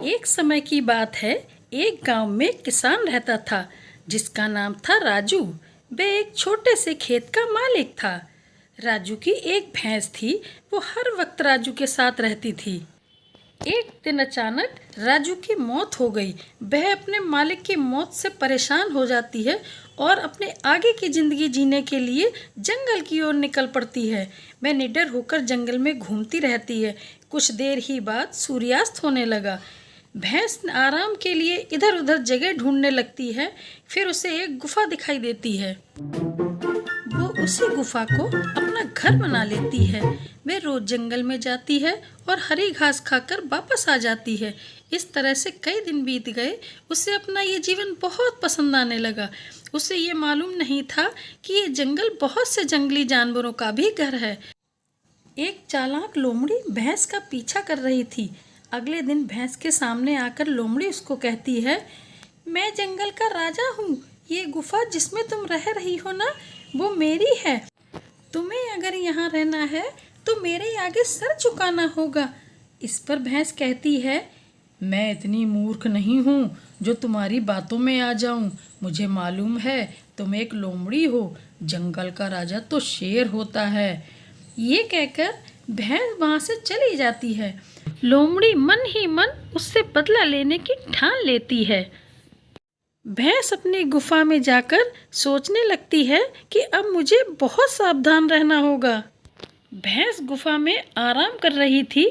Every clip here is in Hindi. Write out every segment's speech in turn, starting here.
एक समय की बात है। एक गांव में एक किसान रहता था जिसका नाम था राजू। वह एक छोटे से खेत का मालिक था। राजू की एक भैंस थी। वो हर वक्त राजू के साथ रहती थी। एक दिन अचानक राजू की मौत हो गई। वह अपने मालिक की मौत से परेशान हो जाती है और अपने आगे की जिंदगी जीने के लिए जंगल की ओर निकल पड़ती है। वह निडर होकर जंगल में घूमती रहती है। कुछ देर ही बाद सूर्यास्त होने लगा। भैंस आराम के लिए इधर उधर जगह ढूंढने लगती है। फिर उसे एक गुफा दिखाई देती है। वो उसी गुफा को अपना घर बना लेती है। वह रोज जंगल में जाती है और हरी घास खाकर वापस आ जाती है। इस तरह से कई दिन बीत गए। उसे अपना ये जीवन बहुत पसंद आने लगा। उसे ये मालूम नहीं था कि ये जंगल बहुत से जंगली जानवरों का भी घर है। एक चालाक लोमड़ी भैंस का पीछा कर रही थी। अगले दिन भैंस के सामने आकर लोमड़ी उसको कहती है, मैं जंगल का राजा हूँ। ये गुफा जिसमें तुम रह रही हो ना, वो मेरी है। तुम्हें अगर यहाँ रहना है तो मेरे आगे सर झुकाना होगा। इस पर भैंस कहती है, मैं इतनी मूर्ख नहीं हूँ जो तुम्हारी बातों में आ जाऊँ। मुझे मालूम है तुम एक लोमड़ी हो। जंगल का राजा तो शेर होता है। ये कहकर भैंस वहाँ से चली जाती है। लोमड़ी मन ही मन उससे बदला लेने की ठान लेती है। भैंस अपनी गुफा में जाकर सोचने लगती है कि अब मुझे बहुत सावधान रहना होगा। भैंस गुफा में आराम कर रही थी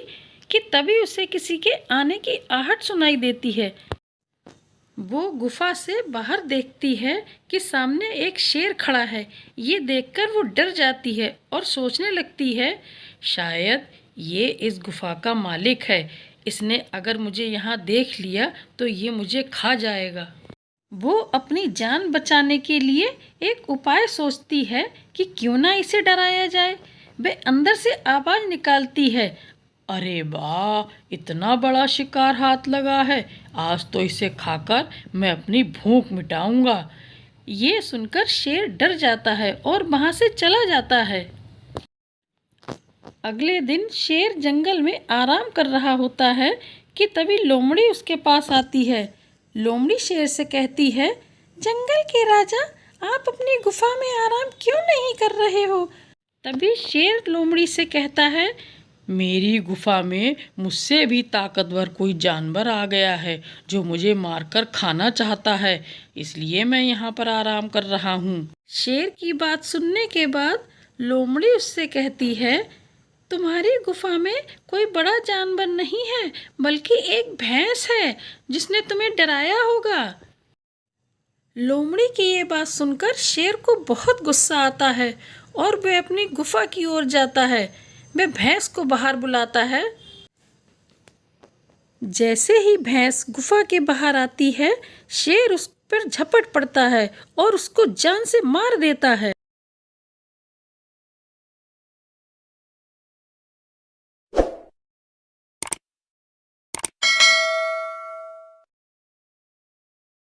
कि तभी उसे किसी के आने की आहट सुनाई देती है। वो गुफा से बाहर देखती है कि सामने एक शेर खड़ा है। ये देखकर वो डर जाती है और सोचने लगती है, शायद ये इस गुफा का मालिक है। इसने अगर मुझे यहाँ देख लिया तो ये मुझे खा जाएगा। वो अपनी जान बचाने के लिए एक उपाय सोचती है कि क्यों ना इसे डराया जाए। वह अंदर से आवाज़ निकालती है, अरे वाह, इतना बड़ा शिकार हाथ लगा है। आज तो इसे खाकर मैं अपनी भूख मिटाऊंगा। ये सुनकर शेर डर जाता है और वहाँ से चला जाता है। अगले दिन शेर जंगल में आराम कर रहा होता है कि तभी लोमड़ी उसके पास आती है। लोमड़ी शेर से कहती है, जंगल के राजा, आप अपनी गुफा में आराम क्यों नहीं कर रहे हो? तभी शेर लोमड़ी से कहता है, मेरी गुफा में मुझसे भी ताकतवर कोई जानवर आ गया है जो मुझे मारकर खाना चाहता है, इसलिए मैं यहाँ पर आराम कर रहा हूँ। शेर की बात सुनने के बाद लोमड़ी उससे कहती है, तुम्हारी गुफा में कोई बड़ा जानवर नहीं है बल्कि एक भैंस है जिसने तुम्हें डराया होगा। लोमड़ी की ये बात सुनकर शेर को बहुत गुस्सा आता है और वह अपनी गुफा की ओर जाता है। वह भैंस को बाहर बुलाता है। जैसे ही भैंस गुफा के बाहर आती है, शेर उस पर झपट पड़ता है और उसको जान से मार देता है।